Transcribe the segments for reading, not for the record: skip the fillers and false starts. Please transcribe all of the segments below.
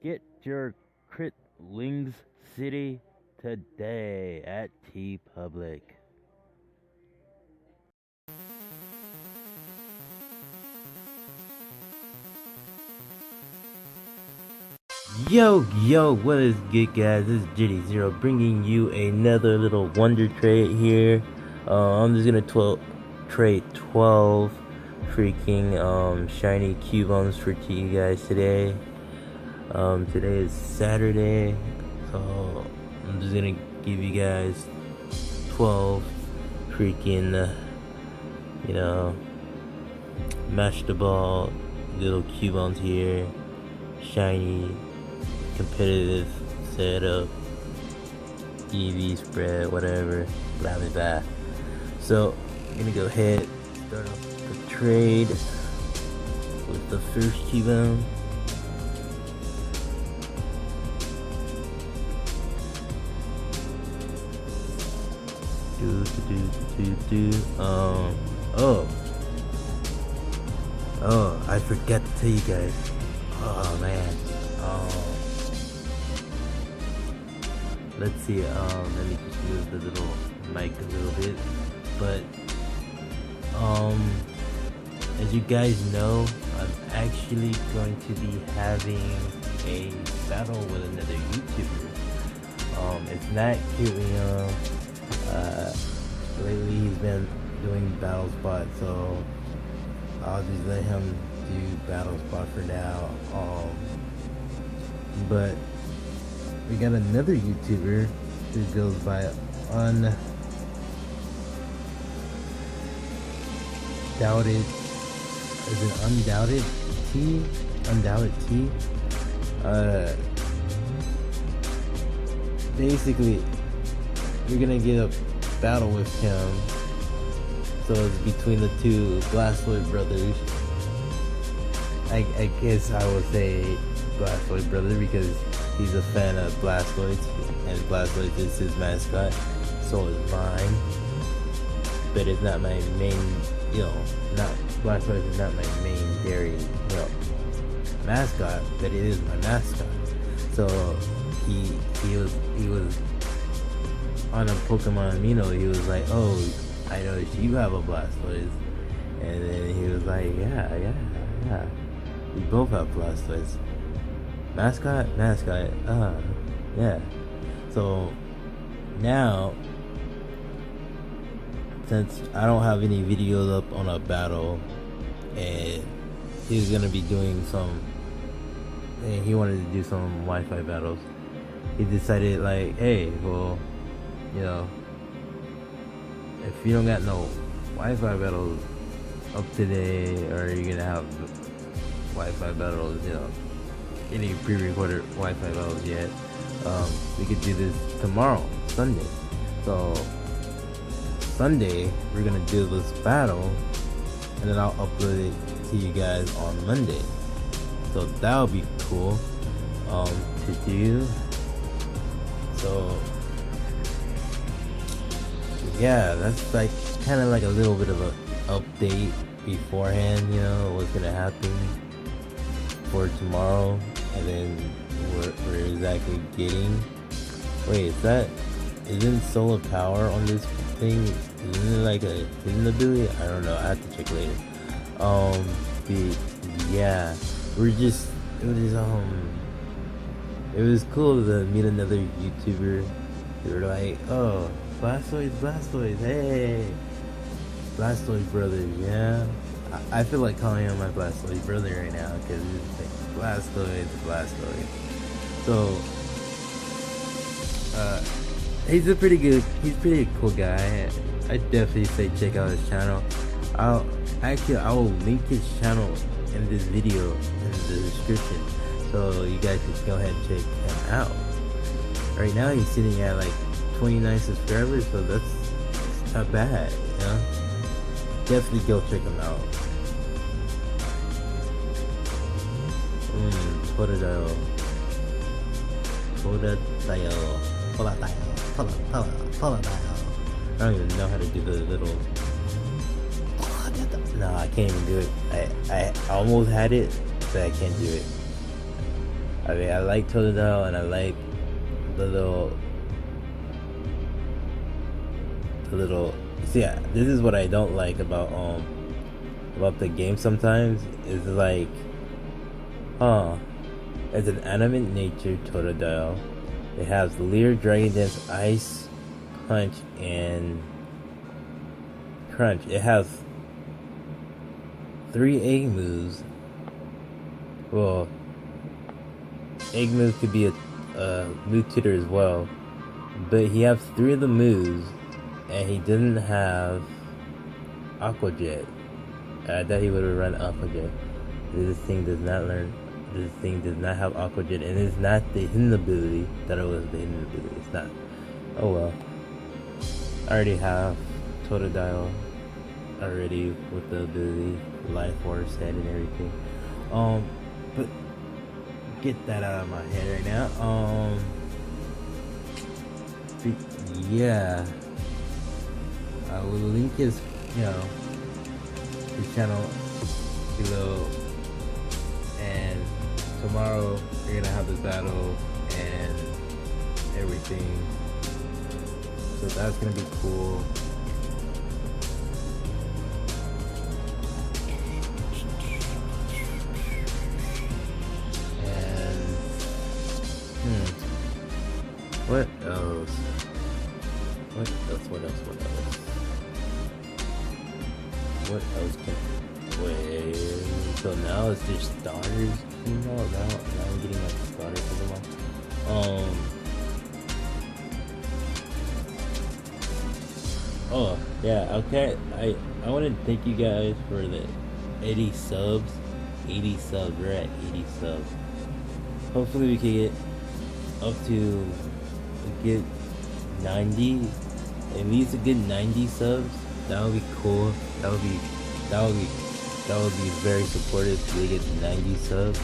Get your crit Lings City today at T Public. Yo, what is good, guys? This is TheJDzero bringing you another little wonder trade here. I'm just gonna trade 12 freaking shiny Cubones for you guys today. Today is Saturday, so I'm just gonna give you guys 12 freaking, match the ball little Cubones here, shiny, competitive setup, EV spread, whatever, blah blah blah. So I'm gonna go ahead start off the trade with the first Cubone. I forgot to tell you guys. Oh man. Let's see. Let me just move the little mic a little bit. But as you guys know, I'm actually going to be having a battle with another YouTuber. It's not Cubone. Lately he's been doing battle spot, so I'll just let him do battle spot for now. But we got another YouTuber who goes by Undoubted T. Basically, we're gonna get a battle with him. So it's between the two Blastoid brothers. I guess I would say Blastoid brother because he's a fan of Blastoids, and Blastoid is his mascot. So is mine. But it's not my main, Blastoid is not my main dairy, mascot, but it is my mascot. So he was on a Pokemon Amino. He was like, "Oh, I noticed you have a Blastoise," and then he was like, "Yeah, we both have Blastoise. Mascot, yeah." So now, since I don't have any videos up on a battle, and he's gonna be doing and he wanted to do some Wi-Fi battles, he decided like, hey, well, if you don't got no Wi-Fi battles up today, or you're gonna have Wi-Fi battles, any pre-recorded Wi-Fi battles yet, we could do this tomorrow, Sunday. So Sunday we're gonna do this battle, and then I'll upload it to you guys on Monday. So that'll be cool to do. So yeah, that's like kind of like a little bit of an update beforehand, what's gonna happen for tomorrow, and then what we're exactly getting. Wait, isn't solar power on this thing? Isn't it like a hidden ability? I don't know, I have to check later. Yeah, it was cool to meet another YouTuber. They were like, "Oh, Blastoise, hey, Blastoise brothers, yeah." I feel like calling him my Blastoise brother right now because it's like Blastoise. So, he's pretty cool guy. I definitely say check out his channel. I will link his channel in this video in the description, so you guys can go ahead and check him out. Right now he's sitting at like 29 subscribers, so that's not bad, Definitely go check him out. I don't even know how to do the little. No, I can't even do it. I almost had it, but I can't do it. I mean, I like Totodile and I like the little. See, yeah, this is what I don't like about the game. Sometimes is like, as an animate nature Totodile, it has Leer, Dragon Dance, Ice Punch, and Crunch. It has 3 egg moves. Well, egg moves could be a move tutor as well, but he has 3 of the moves, and he doesn't have Aqua Jet. I thought he would have run Aqua Jet. This thing does not learn. This thing does not have Aqua Jet, and it's not the hidden ability that it was the hidden ability. It's not. Oh well. I already have Totodile already with the ability, Life Force head and everything. But get that out of my head right now. Yeah. I will link his, his channel below, and tomorrow we're gonna have the battle and everything, so that's gonna be cool. And what else? What else can wait? So now it's just starters. Now I'm getting like starter Pokemon. Oh yeah. Okay. I want to thank you guys for the 80 subs. 80 subs. We're at 80 subs. Hopefully we can get up to a good 90. At least a good 90 subs. That would be cool. That would be very supportive to get 90 subs.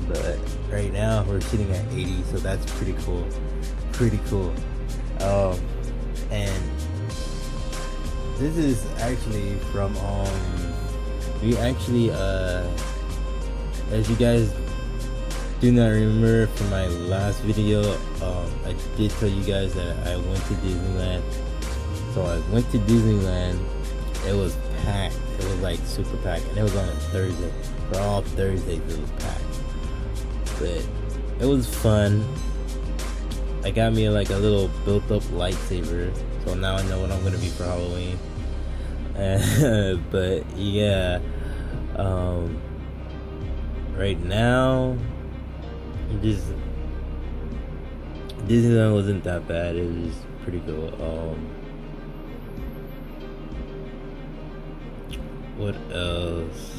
But right now we're sitting at 80, so that's pretty cool. And this is actually from we actually as you guys do not remember from my last video, I did tell you guys that I went to Disneyland. So I went to Disneyland. It was packed. It was like super packed, and it was on a Thursday. For all Thursdays, it was packed. But it was fun. I got me like a little built-up lightsaber, so now I know what I'm gonna be for Halloween. But yeah, right now, just Disneyland wasn't that bad. It was just pretty cool. What else?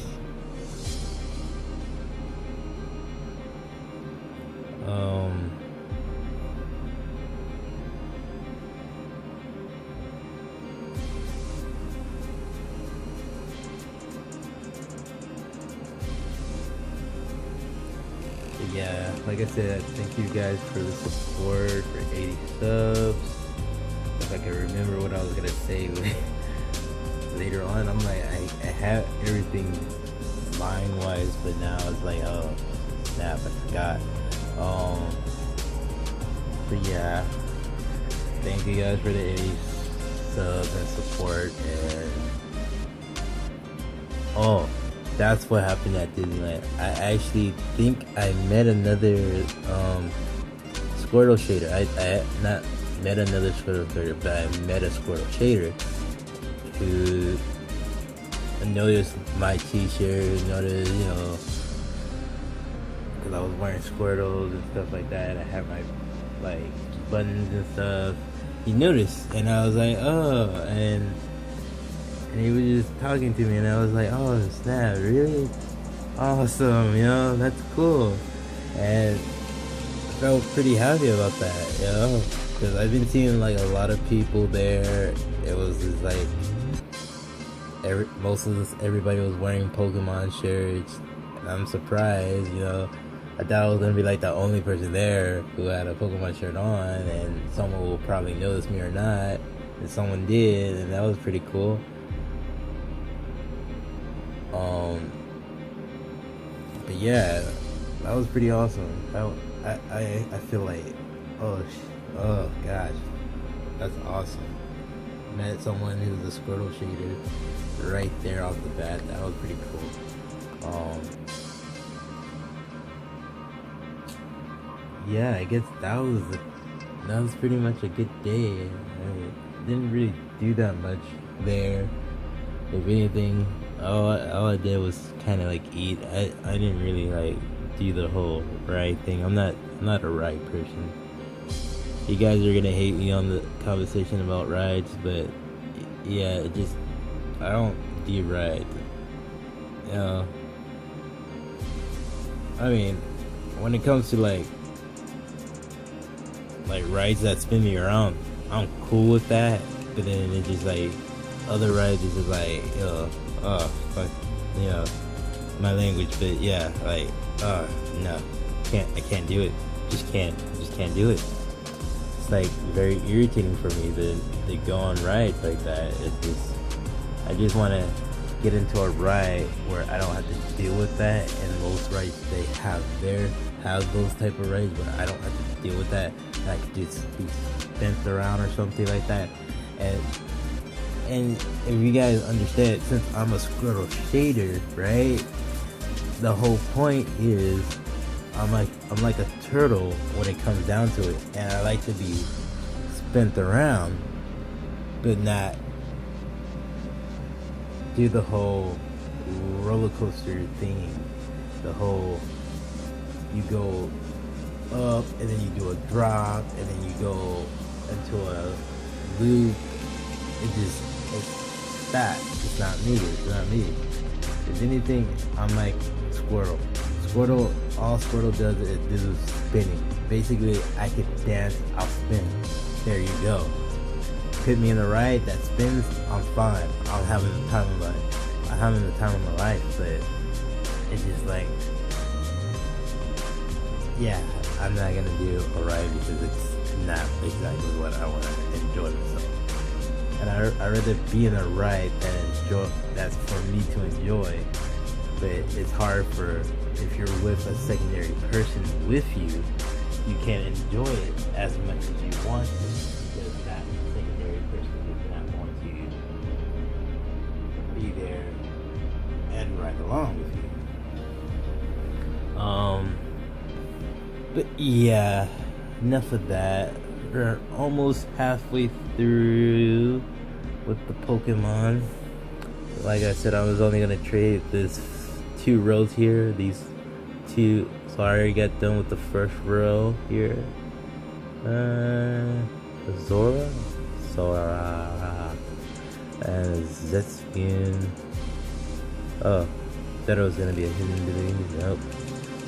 Yeah, like I said, thank you guys for the support, for 80 subs. If I can remember what I was gonna say later on, I'm like, I have everything line wise, but now it's like, oh snap, I forgot. But yeah, thank you guys for the 80 subs and support. And oh, that's what happened at Disneyland. I actually think I met another Squirtle shader. I not met another Squirtle shader, but I met a Squirtle shader who noticed my t-shirt, noticed, because I was wearing Squirtles and stuff like that. I had my like buttons and stuff. He noticed, and I was like, oh, and he was just talking to me, and I was like, oh snap, really awesome, that's cool. And I felt pretty happy about that, because I've been seeing like a lot of people there. It was just like everybody was wearing Pokemon shirts, and I'm surprised, I thought I was gonna be like the only person there who had a Pokemon shirt on, and someone will probably notice me or not, and someone did, and that was pretty cool. But yeah, was pretty awesome. I feel like, oh gosh, that's awesome. Met someone who's a Squirtle shader right there off the bat. That was pretty cool. Yeah, I guess that was pretty much a good day. I didn't really do that much there. If anything, all I did was kind of like eat. I didn't really like do the whole ride thing. I'm not a ride person. You guys are gonna hate me on the conversation about rides, but yeah, I don't do rides. I mean, when it comes to like rides that spin me around, I'm cool with that. But then it's just like other rides is just like, fuck, my language. But yeah, like, no, I can't do it. Just can't do it. It's like very irritating for me to go on rides like that. I just want to get into a ride where I don't have to deal with that. And most rides they have those type of rides where I don't have to deal with that. And I could just be bent around or something like that. And if you guys understand, since I'm a Squirtle shader, right? The whole point is I'm like a turtle when it comes down to it, and I like to be spent around, but not do the whole roller coaster thing. The whole, you go up and then you do a drop and then you go into a loop. It's that. It's not me. If anything, I'm like Squirtle. All Squirtle does is spinning. Basically, I could dance, I'll spin. There you go. Put me in a ride that spins, I'm fine. I'm having the time of my life. But it's just like, yeah, I'm not gonna do a ride because it's not exactly what I want to enjoy myself. And I'd rather be in a ride that's for me to enjoy. But it's hard if you're with a secondary person with you, you can't enjoy it as much as you want to, because that secondary person does not want to be there and ride along with you. But yeah, enough of that. We're almost halfway through with the Pokemon. Like I said, I was only gonna trade this 2 rows here. These 2. So I already got done with the first row here. Zora, and Zetskin. Oh, that was gonna be a hidden ability. Nope.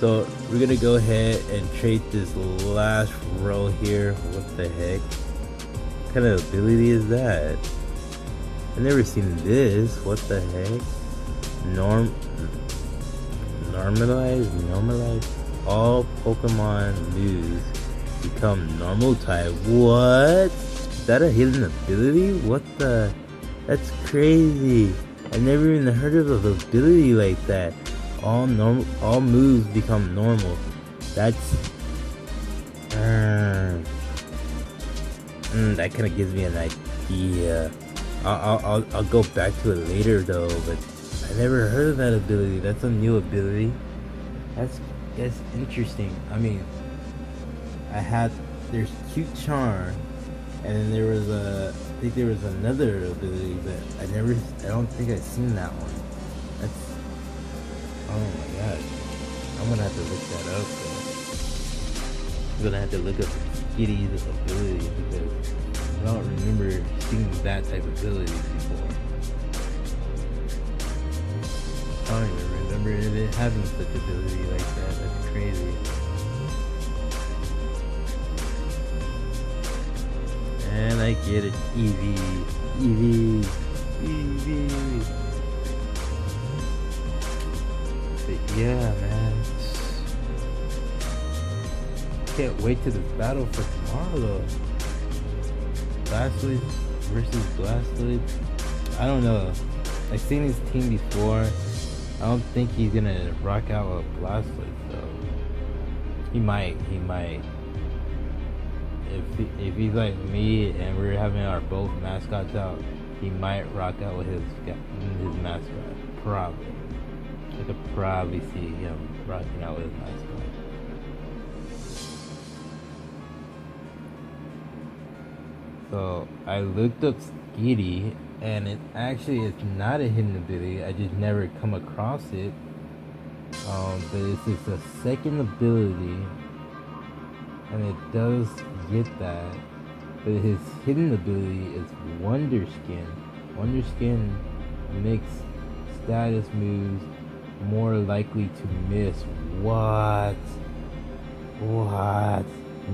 So we're gonna go ahead and trade this last row here. What the heck? What kind of ability is that? I've never seen this. What the heck? Normalize. All Pokemon moves become normal type. What? Is that a hidden ability? What the? That's crazy. I never even heard of an ability like that. All moves become normal. That's that kind of gives me an idea. I'll go back to it later though, but I never heard of that ability. That's a new ability. That's interesting. I mean, there's Cute Charm, and then I think there was another ability, but I don't think I've seen that one. Oh my god. I'm gonna have to look that up though. I'm gonna have to look up Giddy's ability because I don't remember seeing that type of ability before. I don't even remember it having such ability like that. That's crazy. And I get it. Eevee. But yeah, man. Can't wait to the battle for tomorrow though. Blastoise versus Blastoise. I don't know. I've seen his team before. I don't think he's gonna rock out with Blastoise though. He might. If he's like me and we're having our both mascots out, he might rock out with his mascot. Probably. I could probably see him rocking out with his mascot. So I looked up Skitty, and it's not a hidden ability. I just never come across it. But it's just a second ability, and it does get that. But his hidden ability is Wonder Skin. Wonder Skin makes status moves more likely to miss. What?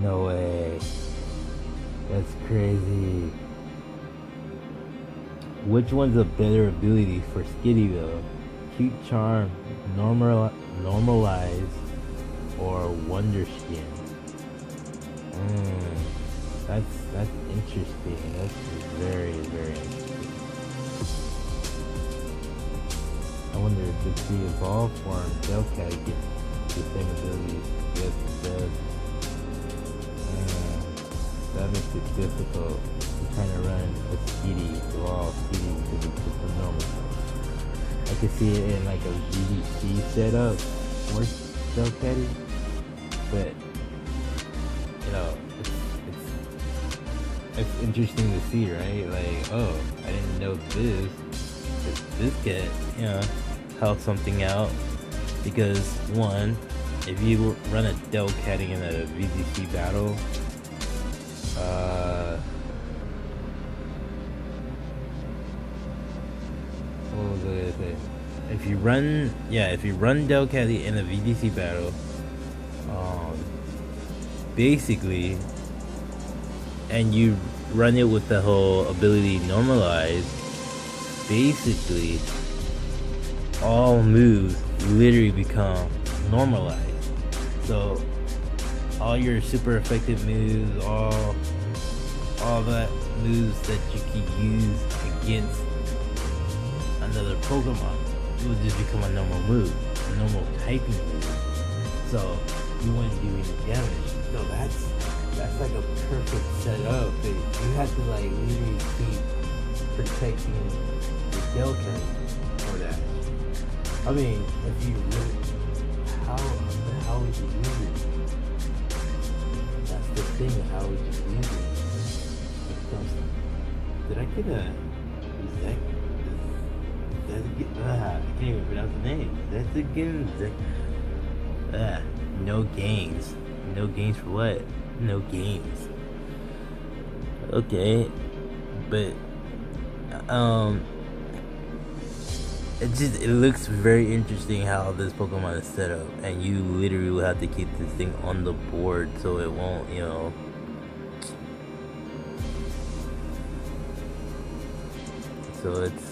No way. That's crazy. Which one's a better ability for Skitty though? Cute Charm, Normalize, or Wonder Skin? That's interesting. That's very, very interesting. I wonder if the evolved form Delcat gets the same abilities. Yes, it does. That makes it difficult. I'm trying to run a Skitty, evolved Skitty, because it's just a normal one. I could see it in like a GDC setup for Delcat, but you know, it's interesting to see, right? Like, oh, I didn't know this could, you know, help something out, because one, if you run a Delcat in a VGC battle, what was I gonna say? If you run Delcat in a VDC battle, basically, and you run it with the whole ability Normalize, basically, all moves literally become normalized. So all your super effective moves, all that moves that you can use against another Pokemon, it would just become a normal move, a normal typing move. So you wouldn't do any damage. So that's like a perfect setup. You have to like literally keep protecting the Delcat for that. I mean, if you really, how would you use it? That's the thing. How would you use it? Did I get a? I can't even pronounce the name. That's again. No games. No games for what? No games. Okay, but it looks very interesting how this Pokemon is set up, and you literally will have to keep this thing on the board so it won't, you know. So it's,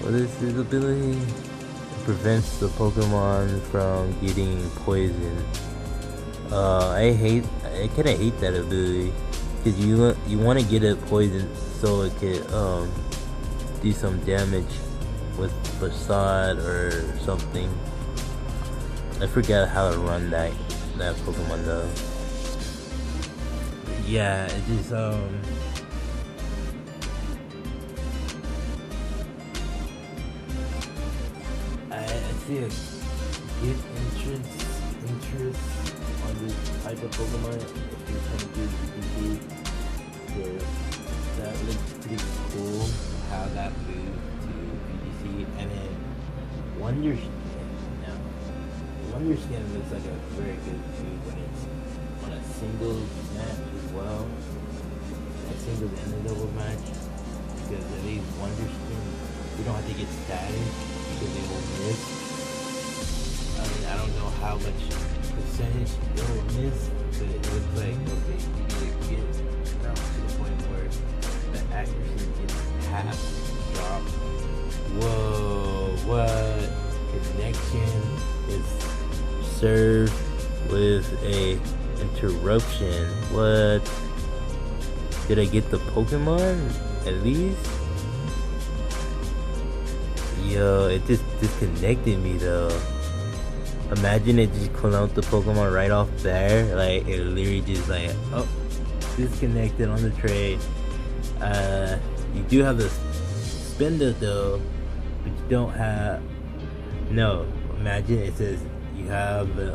what is his ability? It prevents the Pokemon from getting poisoned. I kind of hate that ability, because you want to get it poisoned so it could do some damage with Facade or something. I forgot how to run that Pokemon though. Yeah, it just I see a good interest on this type of Pokemon if you're trying to do VGC. That looks pretty cool, how that moved to VGC. And then Wonder Skin. Now, Wonder Skin looks like a very good move when it's on a singles match as well. A singles and a doubles match. Because at least Wonder Skin, you don't have to get static because they will miss. I mean, I don't know how much percentage it will miss, but it looks like, okay, you get down to the point where the accuracy gets half dropped. Whoa, what? Connection is served with a interruption. What? Did I get the Pokemon at least? Yo, it just disconnected me though. Imagine it just clone out the Pokemon right off there. Like, it literally just like, oh, disconnected on the trade. You do have the spender though, but you don't have, no, imagine it says you have the,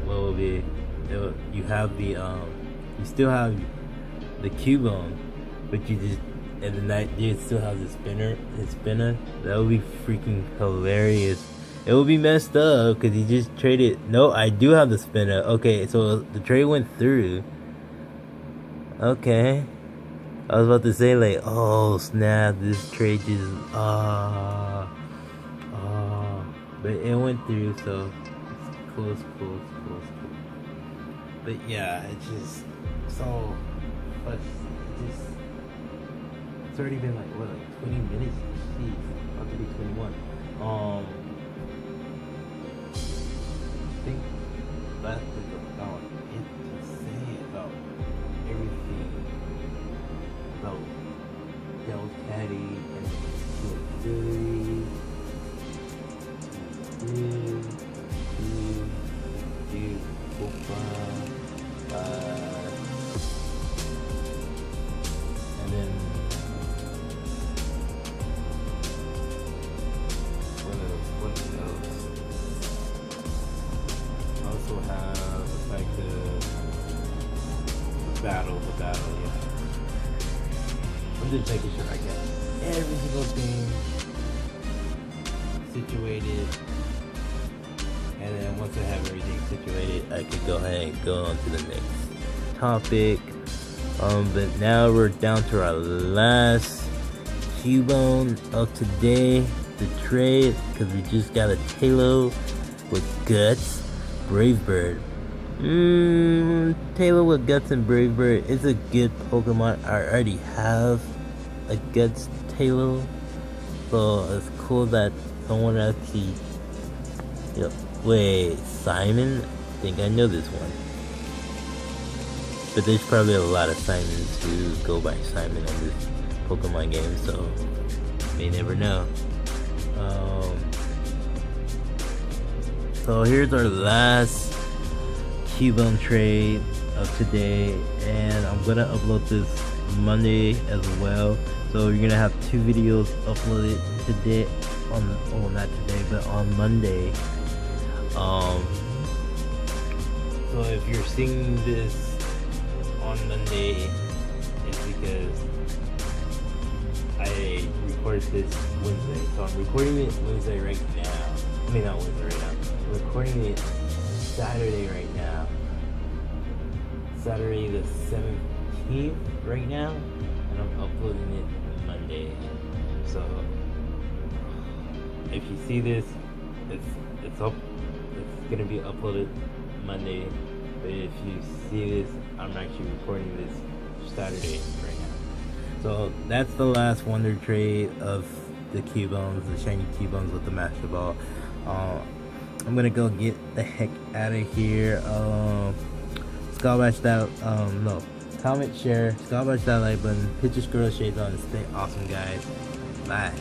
what will be, you have the, you still have the Cubone, but you just, and the night you still have the spinner. That would be freaking hilarious. It would be messed up because you just traded. No, I do have the spinner. Okay, so the trade went through. Okay, I was about to say like, oh snap, this trade just but it went through, so it's close. But yeah, it's just so, but just. It's already been like, what, like 20 minutes? Jeez, about to be 21. I think last week about it to say about everything about Del Caddy and abilities. And then what else? I also have like the battle, yeah. I'm just making sure I get every single thing situated. And then once I have everything situated, I could go ahead and go on to the next topic. But now we're down to our last Cubone of today, the trade, because we just got a Tailo with Guts, Brave Bird. Tailo with Guts and Brave Bird is a good Pokemon. I already have a Guts Tailo, so it's cool that someone actually. Yep. Wait, Simon? I think I know this one. But there's probably a lot of Simons who go by Simon on this Pokemon game, so may never know. So here's our last Cubone trade of today, and I'm gonna upload this Monday as well. So you're gonna have 2 videos uploaded today on, oh not today, but on Monday. So if you're seeing this on Monday, it's because I recorded this Wednesday. So I'm recording it Wednesday right now. I mean not Wednesday right now. I'm recording it Saturday right now. Saturday the 17th right now, and I'm uploading it Monday. So if you see this, it's up. It's gonna be uploaded Monday, but if you see this, I'm actually recording this Saturday right now. So that's the last Wonder Trade of the Cubones, the shiny Cubones with the Master Ball. I'm gonna go get the heck out of here. Scalbash that, no, comment, share, scalbash that like button, hit your squirrel shades on, and stay awesome, guys. Bye.